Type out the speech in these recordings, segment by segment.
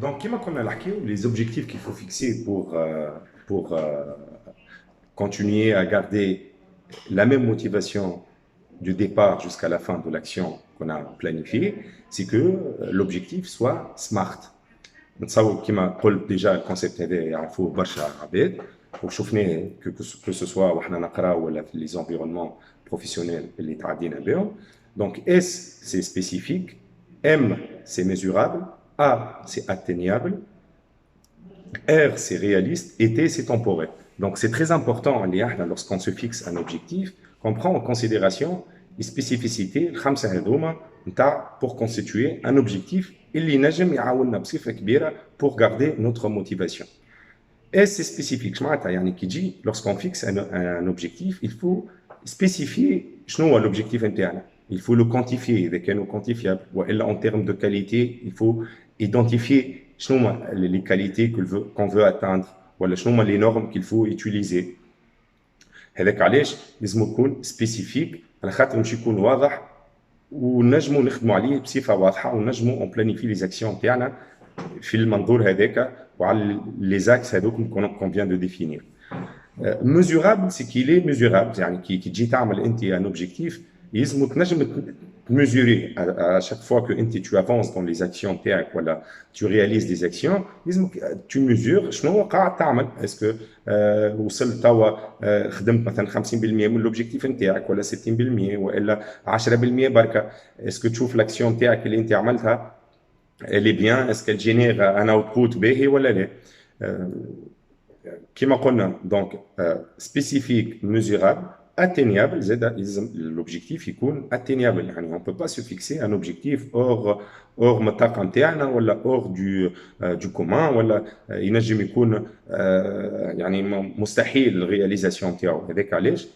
Donc, كما كنا نحكيو les objectifs qu'il faut fixer pour continuer à garder la même motivation du départ jusqu'à la fin de l'action qu'on a planifiée, c'est que l'objectif soit SMART. نتصور كما قلت ديجا الكونسيبت هذا يعرفوه برشا عباد وشفناه que ce soit وحنا نقراو ولا في les environnements professionnels اللي تعدينا بهم. Donc S c'est spécifique, M c'est mesurable, A c'est atteignable, R c'est réaliste et T c'est temporaire. Donc c'est très important lorsqu'on se fixe un objectif qu'on prend en considération les spécificités الخمسة هذوما نتاع pour constituer un objectif اللي نجم يعاوننا بصفة كبيرة pour garder notre motivation. Et c'est spécifique. Lorsqu'on fixe un objectif, il faut spécifier l'objectif interne. Il faut le quantifier avec un quantifiable. En termes de qualité, il faut identifier les qualités qu'on veut atteindre. Les normes qu'il faut utiliser. هذاك علاش لازم يكون سبيسيفيك على خاطر باش يكون واضح ونجموا نخدموا عليه بصفه واضحه ونجموا اون بلانيفي لي زاكسيون تاعنا في المنظور هذاك وعلى لي زاكس هذوك كون فيان دو ديفينير. Mesurable, c'est qu'il est mesurable. يعني كي تجي تعمل انت un objectif يلزمك تنجم mesurer à chaque fois que tu avances dans les actions تاعك ولا tu réalises des actions يلزمك tu mesures شنو قاعد تعمل. اسكو وصلت توا خدمت مثلا 50% من الاوبجيكتيف نتاعك ولا 60% والا 10% بركه. اسكو تشوف لاكسيون تاعك اللي انت عملتها elle est bien, est-ce qu'elle génère un output باهي ولا لا. كما قلنا donc spécifique, mesurable, atteignable. L'objectif يكون atteignable. يعني on peut pas se fixer un objectif hors مطاق نتاعنا ولا hors du commun ولا ينجم يكون يعني مستحيل الرياليزاسيون نتاعو. هذاك علاش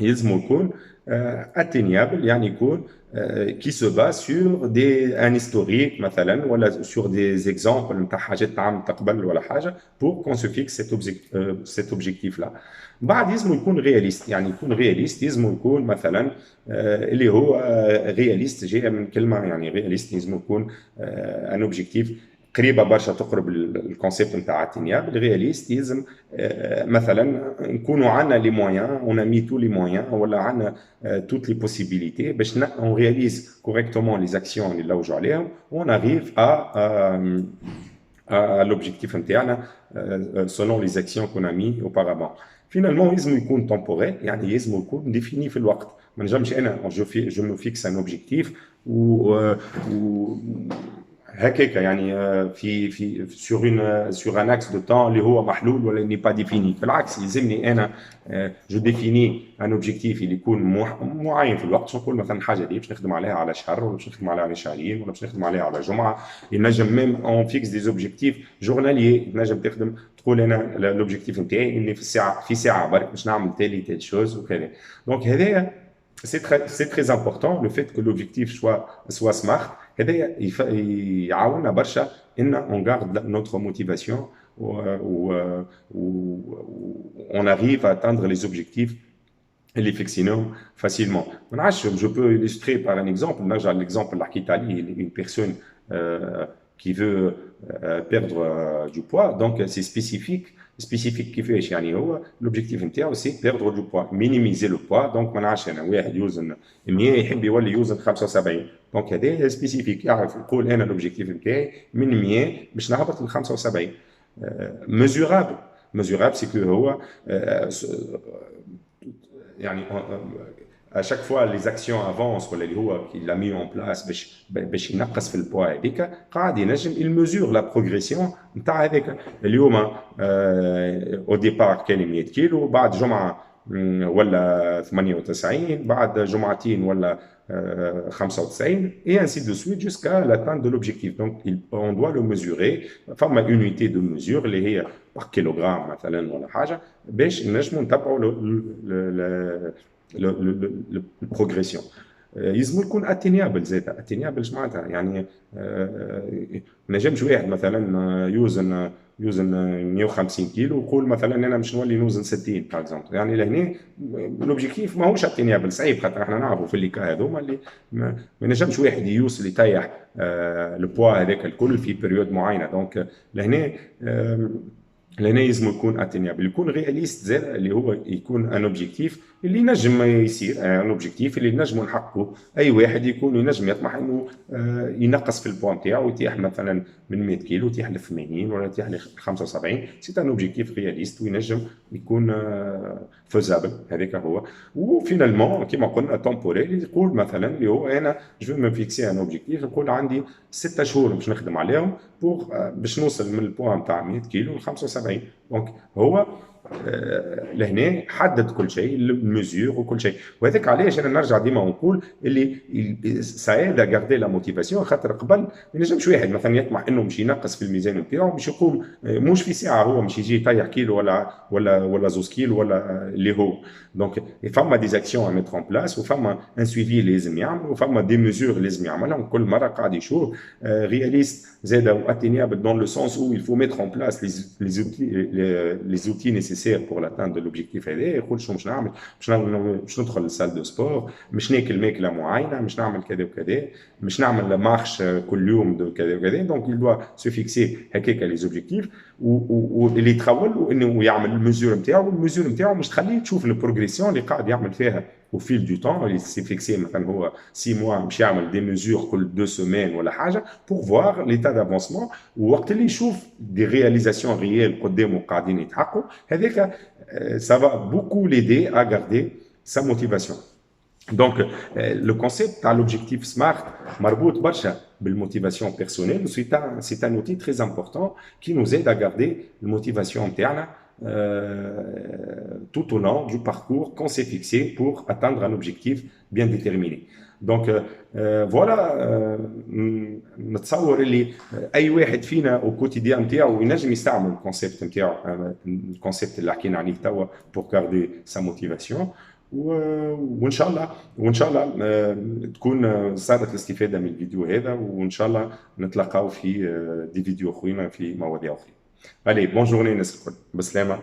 يلزم يكون atteignable يعني يكون qui se base sur un historique مثلا ولا sur des exemples نتاع حاجات عملت قبل ولا حاجه pour qu'on se fixe cet objectif là. بعد يلزم يكون رياليست. يعني يكون رياليست يلزم يكون مثلا اللي هو رياليست جايه من كلمه يعني رياليست يلزم يكون ان اوبجيكتيف قريبه برشا تقرب الكونسيبت نتاع اتينيابل. رياليست يلزم مثلا نكونوا عندنا لي مويان اون مي تو لي مويان ولا عندنا toutes les possibilités باش on réalise correctement les actions اللي نلوجوا عليهم on arrive à l'objectif interne selon les actions qu'on a mis auparavant. Finalement يلزم يكون temporaire يعني يلزم يكون défini في الوقت. ما نجمش انا je me fixe un objectif و هكاك يعني في sur un axe de temps اللي هو محلول ولا n'est pas défini. بالعكس يلزمني انا جو ديفيني ان اوبجيكتيف اللي يكون معين في الوقت. نقول مثلا حاجه دي باش نخدم عليها على شهر ولا باش نخدم عليها على شهرين ولا باش نخدم عليها على جمعه. ينجم ميم اون فيكس دي اوبجيكتيف جورناليي. تنجم تخدم تقول انا الاوبجيكتيف نتاعي اني في ساعه برك باش نعمل تالي شوز وكذا. دونك هذايا c'est très important le fait que l'objectif soit smart. هذا يعاوننا برشا ان on garde notre motivation on arrive à atteindre les objectifs et les fixer facilement. Je peux illustrer par un exemple. J'ai l'exemple de l'Italie, une personne qui veut perdre du poids, donc c'est spécifique كيفاش يعني هو l'objectif نتاعو c'est perdre du poids, minimiser le poids. donc ما نعرفش انا واحد يوزن 100 يحب يولي يوزن 75 دونك هذا سبيسيفيك يعرف يقول انا الاوبجيكتيف نتاعي من 100 باش نهبط ل 75. mesurable mesurable c'est que هو يعني à chaque fois les actions avancent ولا اللي هو qu'il a mis en place باش ينقص في البوا هذيك قاعد ينجم il mesure la progression نتاع هذاك. اليوم au départ كان 100 كيلو بعد جمعه ولا 98 بعد جمعتين ولا 95 et ainsi de suite jusqu'à l'atteinte de l'objectif. Donc on doit le mesurer. فما unité de mesure اللي هي par kilogramme مثلا ولا حاجه باش نجموا نتبعوا le progression. يلزم يكون اتينيابل زاد. اتينيابل اش معناتها يعني؟ ما نجمش واحد مثلا يوزن 150 كيلو ويقول مثلا انا مش نولي نوزن 60 باغ اكزومبل. يعني لهنا لوبجيكتيف ماهوش اتينيابل، صعيب، خاطر احنا نعرفوا في اللي كا هذوما اللي ما نجمش واحد يوصل يطيح البوا هذاك الكل في بريود معينه. دونك لهنا لهنا لازم يكون اتينيابل، يكون رياليست زاد، اللي هو يكون ان اوبجيكتيف اللي ينجم يصير، ان اوبجيكتيف اللي نجم نحققه. اي واحد يكون ينجم يطمح انه ينقص في البوان تاعو، يتيح مثلا من 100 كيلو يتيح ل 80 ولا يتيح ل 75. سي ان اوبجيكتيف رياليست وينجم يكون فوزابل، هذاك هو. وفينالمون كيما قلنا تومبوريل، يقول مثلا اللي هو انا جو مي فيكسي ان اوبجيكتيف، نقول عندي 6 شهور باش نخدم عليهم باش نوصل من البوان نتاع 100 كيلو ل 75. دونك هو لهنا حدد كل شيء، الميزور وكل شيء. وهذاك علاش انا نرجع ديما ونقول اللي ساعد غاردي لا موتيفاسيون. خاطر قبل ما ينجمش واحد مثلا يطمح انه باش ينقص في الميزان نتاعو، باش يقوم مش في ساعه هو مش يجي يطيح كيلو ولا زوز كيلو ولا اللي هو. دونك فما دي زاكسيون ميتر اون بلاس، وفما ان سويفي لازم يعمل، وفما دي ميزور لازم يعملهم كل مره قاعد يشوف. رياليست زاد واتينيابل dans le sens où il faut mettre en place les outils nécessaires pour l'atteinte de l'objectif هذا. يقول شو مش نعمل؟ مش ندخل للسال دو سبور، مش ناكل ماكله معينه، مش نعمل كذا وكذا، مش نعمل مارش كل يوم كذا وكذا. دونك il doit se fixer هكاك لي زوبجيكتيف واللي يتخول انه يعمل الميزور نتاعو. الميزور نتاعو مش تخليه تشوف البروغريسيون اللي قاعد يعمل فيها au fil du temps. Il s'est fixé مثلا هو 6 mois باش يعمل دي ميزور كل 2 semaines ولا حاجه pour voir l'état d'avancement. ووقت اللي يشوف دي رياليزاسيون ريال قدامه قاعدين يتحققوا، هذاك ça va beaucoup l'aider à garder sa motivation. Donc le concept تاع l'objectif SMART مربوط برشا بالmotivation personnelle. C'est un outil très important qui nous aide à garder la motivation نتاعنا tout au long du parcours qu'on s'est fixé pour atteindre un objectif bien déterminé. Donc voilà, نتصور اللي اي واحد فينا او كوتيديان نتاعو ينجم يستعمل الكونسيبت نتاعو، الكونسيبت اللي حكينا عليه توا pour garder sa motivation. وان شاء الله تكون صارت الاستفاده من الفيديو هذا، وان شاء الله نتلاقاو في دي فيديو اخرين في مواضيع اخرى. Allez, bonne journée الناس الكل، بسلامه.